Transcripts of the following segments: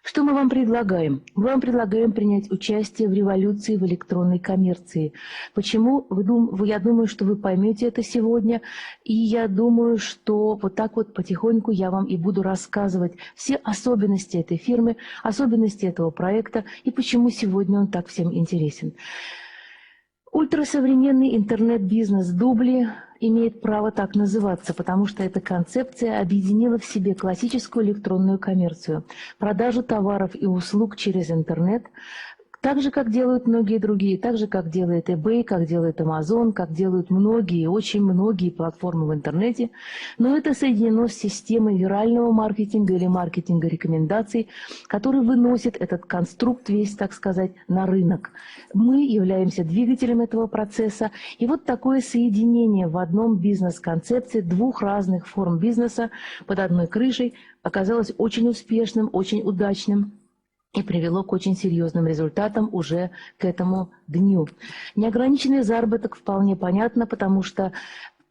Что мы вам предлагаем? Мы вам предлагаем принять участие в революции в электронной коммерции. Почему? Я думаю, что вы поймете это сегодня. И я думаю, что вот так вот потихоньку я вам и буду рассказывать все особенности этой фирмы, особенности этого проекта и почему сегодня он так всем интересен. Ультрасовременный интернет-бизнес Дубли имеет право так называться, потому что эта концепция объединила в себе классическую электронную коммерцию, продажу товаров и услуг через интернет, так же, как делают многие другие, так же, как делает eBay, как делает Amazon, как делают многие, очень многие платформы в интернете. Но это соединено с системой вирального маркетинга или маркетинга рекомендаций, который выносит этот конструкт весь, так сказать, на рынок. Мы являемся двигателем этого процесса. И вот такое соединение в одном бизнес-концепции двух разных форм бизнеса под одной крышей оказалось очень успешным, очень удачным и привело к очень серьезным результатам уже к этому дню. Неограниченный заработок вполне понятно, потому что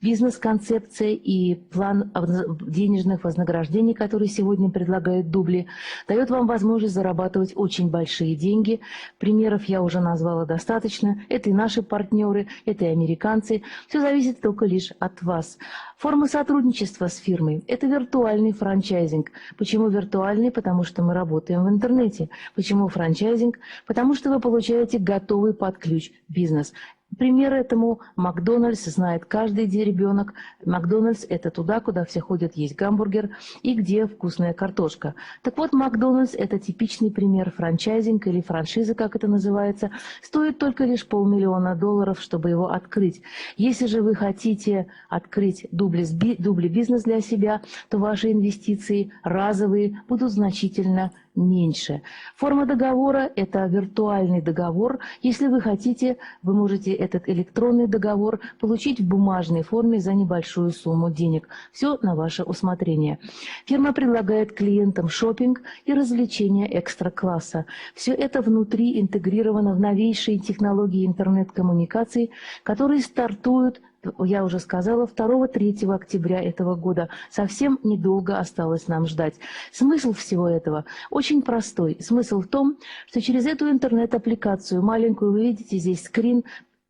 бизнес-концепция и план денежных вознаграждений, который сегодня предлагает Дубли, дает вам возможность зарабатывать очень большие деньги. Примеров я уже назвала достаточно. Это и наши партнеры, это и американцы. Все зависит только лишь от вас. Форма сотрудничества с фирмой – это виртуальный франчайзинг. Почему виртуальный? Потому что мы работаем в интернете. Почему франчайзинг? Потому что вы получаете готовый под ключ бизнес. Пример этому Макдональдс знает каждый ребенок. Макдональдс – это туда, куда все ходят есть гамбургер и где вкусная картошка. Так вот, Макдональдс – это типичный пример франчайзинга или франшизы, как это называется. Стоит только лишь $500 000, чтобы его открыть. Если же вы хотите открыть дубли бизнес для себя, то ваши инвестиции разовые будут значительно меньше. Форма договора – это виртуальный договор. Если вы хотите, вы можете этот электронный договор получить в бумажной форме за небольшую сумму денег. Все на ваше усмотрение. Фирма предлагает клиентам шопинг и развлечения экстра-класса. Все это внутри интегрировано в новейшие технологии интернет-коммуникаций, которые стартуют, я уже сказала, 2-3 октября этого года. Совсем недолго осталось нам ждать. Смысл всего этого очень простой. Смысл в том, что через эту интернет-аппликацию маленькую, вы видите здесь скрин,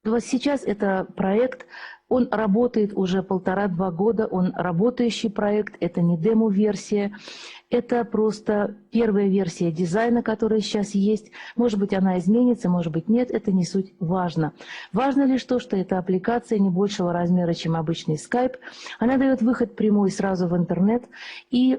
вот сейчас это проект, он работает уже 1,5-2 года, он работающий проект, это не демо-версия. Это просто первая версия дизайна, которая сейчас есть. Может быть, она изменится, может быть, нет. Это не суть важно. Важно лишь то, что эта аппликация не большего размера, чем обычный Skype. Она дает выход прямой сразу в интернет. И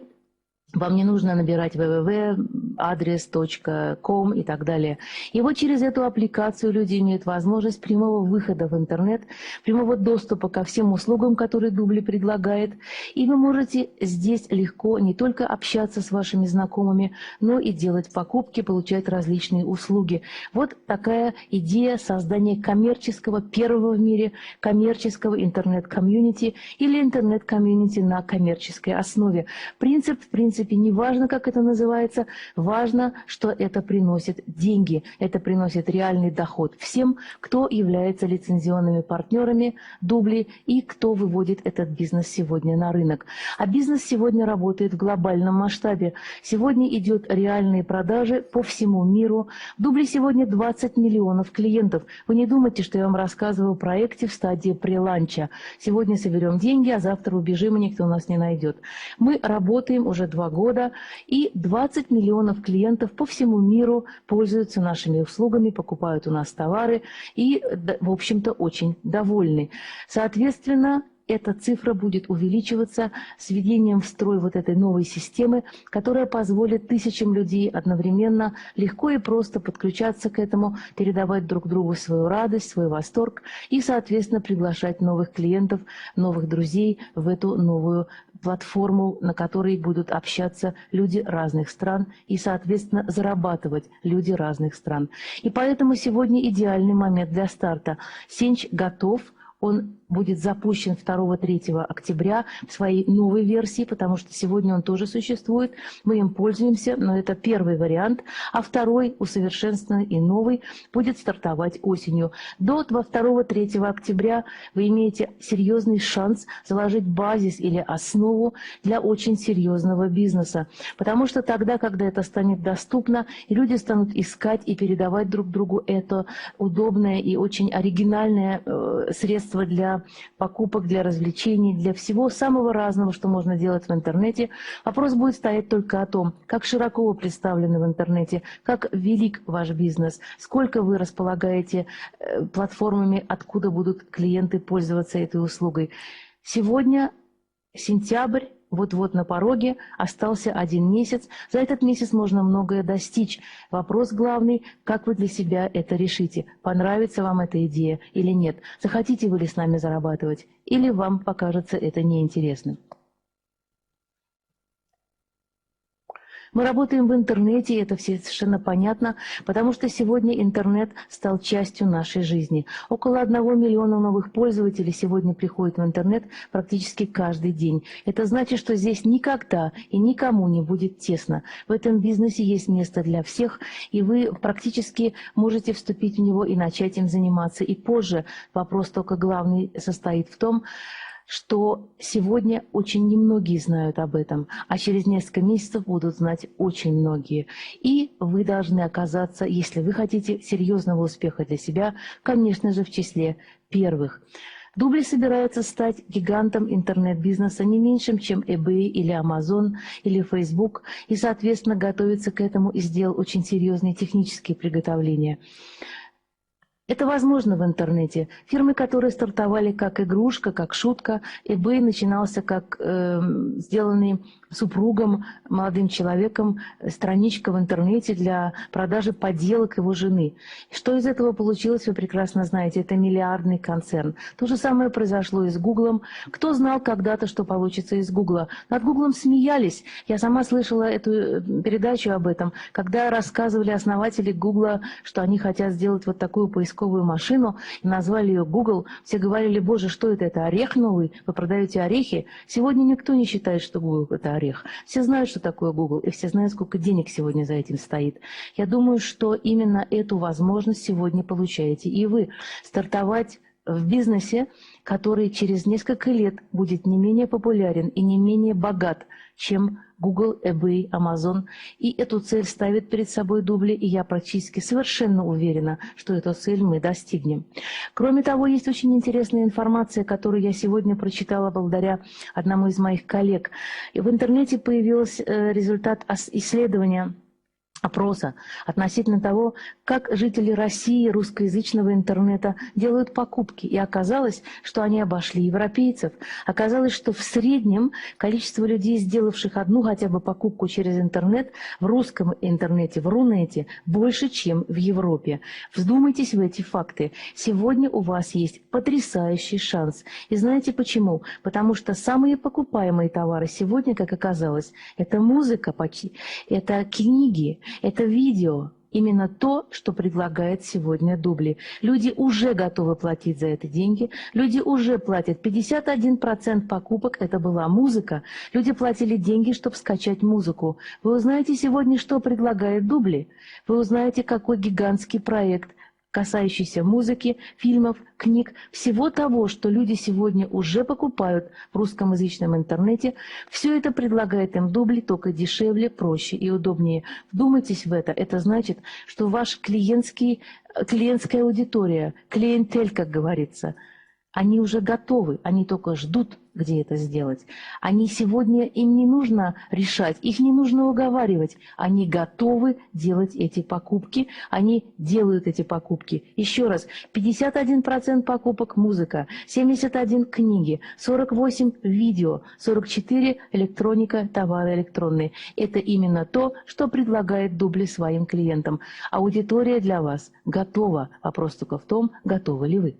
вам не нужно набирать www.адрес.com и так далее. И вот через эту аппликацию люди имеют возможность прямого выхода в интернет, прямого доступа ко всем услугам, которые Дубли предлагает. И вы можете здесь легко не только общаться с вашими знакомыми, но и делать покупки, получать различные услуги. Вот такая идея создания коммерческого, первого в мире коммерческого интернет-комьюнити или интернет-комьюнити на коммерческой основе. Принцип, в принципе, не важно, как это называется, важно, что это приносит деньги, это приносит реальный доход всем, кто является лицензионными партнерами Дубли и кто выводит этот бизнес сегодня на рынок. А бизнес сегодня работает в глобальном масштабе. Сегодня идет реальные продажи по всему миру. В Дубли сегодня 20 миллионов клиентов. Вы не думайте, что я вам рассказываю о проекте в стадии преланча. Сегодня соберем деньги, а завтра убежим, и никто нас не найдет. Мы работаем уже 2 года, и 20 миллионов клиентов по всему миру пользуются нашими услугами, покупают у нас товары и, в общем-то, очень довольны. Соответственно, эта цифра будет увеличиваться с введением в строй вот этой новой системы, которая позволит тысячам людей одновременно легко и просто подключаться к этому, передавать друг другу свою радость, свой восторг и, соответственно, приглашать новых клиентов, новых друзей в эту новую платформу, на которой будут общаться люди разных стран и, соответственно, зарабатывать люди разных стран. И поэтому сегодня идеальный момент для старта. Сенч готов. Он будет запущен 2-3 октября в своей новой версии, потому что сегодня он тоже существует, мы им пользуемся, но это первый вариант, а второй, усовершенствованный и новый, будет стартовать осенью. До 2-3 октября вы имеете серьезный шанс заложить базис или основу для очень серьезного бизнеса, потому что тогда, когда это станет доступно, и люди станут искать и передавать друг другу это удобное и очень оригинальное средство для покупок, для развлечений, для всего самого разного, что можно делать в интернете. Вопрос будет стоять только о том, как широко вы представлены в интернете, как велик ваш бизнес, сколько вы располагаете платформами, откуда будут клиенты пользоваться этой услугой. Сегодня сентябрь, вот-вот на пороге, остался 1 месяц. За этот месяц можно многое достичь. Вопрос главный, как вы для себя это решите. Понравится вам эта идея или нет? Захотите вы ли с нами зарабатывать? Или вам покажется это неинтересным? Мы работаем в интернете, и это все совершенно понятно, потому что сегодня интернет стал частью нашей жизни. Около 1 миллиона новых пользователей сегодня приходят в интернет практически каждый день. Это значит, что здесь никогда и никому не будет тесно. В этом бизнесе есть место для всех, и вы практически можете вступить в него и начать им заниматься. И позже вопрос только главный состоит в том, что сегодня очень немногие знают об этом, а через несколько месяцев будут знать очень многие. И вы должны оказаться, если вы хотите серьезного успеха для себя, конечно же, в числе первых. Дубли собирается стать гигантом интернет-бизнеса не меньшим, чем eBay или Amazon или Facebook, и, соответственно, готовится к этому и сделал очень серьезные технические приготовления. Это возможно в интернете. Фирмы, которые стартовали как игрушка, как шутка, eBay начинался как сделанный супругом, молодым человеком, страничка в интернете для продажи подделок его жены. Что из этого получилось, вы прекрасно знаете. Это миллиардный концерн. То же самое произошло и с Гуглом. Кто знал когда-то, что получится из Гугла? Над Гуглом смеялись. Я сама слышала эту передачу об этом, когда рассказывали основатели Гугла, что они хотят сделать вот такую поисковую машину, и назвали ее Google. Все говорили: боже, что это? Это орех новый? Вы продаете орехи? Сегодня никто не считает, что Google – это орех. Все знают, что такое Google, и все знают, сколько денег сегодня за этим стоит. Я думаю, что именно эту возможность сегодня получаете и вы. Стартовать в бизнесе, который через несколько лет будет не менее популярен и не менее богат, чем Google, eBay, Amazon. И эту цель ставит перед собой Дубли, и я практически совершенно уверена, что эту цель мы достигнем. Кроме того, есть очень интересная информация, которую я сегодня прочитала благодаря одному из моих коллег. И в интернете появился результат исследования, опроса относительно того, как жители России русскоязычного интернета делают покупки. И оказалось, что они обошли европейцев. Оказалось, что в среднем количество людей, сделавших одну хотя бы покупку через интернет, в русском интернете, в Рунете, больше, чем в Европе. Вдумайтесь в эти факты. Сегодня у вас есть потрясающий шанс. И знаете почему? Потому что самые покупаемые товары сегодня, как оказалось, это музыка, это книги, это видео, именно то, что предлагает сегодня Дубли. Люди уже готовы платить за это деньги, люди уже платят. 51% покупок – это была музыка. Люди платили деньги, чтобы скачать музыку. Вы узнаете сегодня, что предлагает Дубли. Вы узнаете, какой гигантский проект, касающийся музыки, фильмов, книг, всего того, что люди сегодня уже покупают в русскоязычном интернете. Все это предлагает им Дубли, только дешевле, проще и удобнее. Вдумайтесь в это. Это значит, что ваша клиентская аудитория, клиентель, как говорится, они уже готовы, они только ждут, где это сделать. Они сегодня, им не нужно решать, их не нужно уговаривать. Они готовы делать эти покупки, они делают эти покупки. Еще раз, 51% покупок – музыка, 71% – книги, 48% – видео, 44% – электроника, товары электронные. Это именно то, что предлагает Дубли своим клиентам. Аудитория для вас готова. Вопрос только в том, готовы ли вы.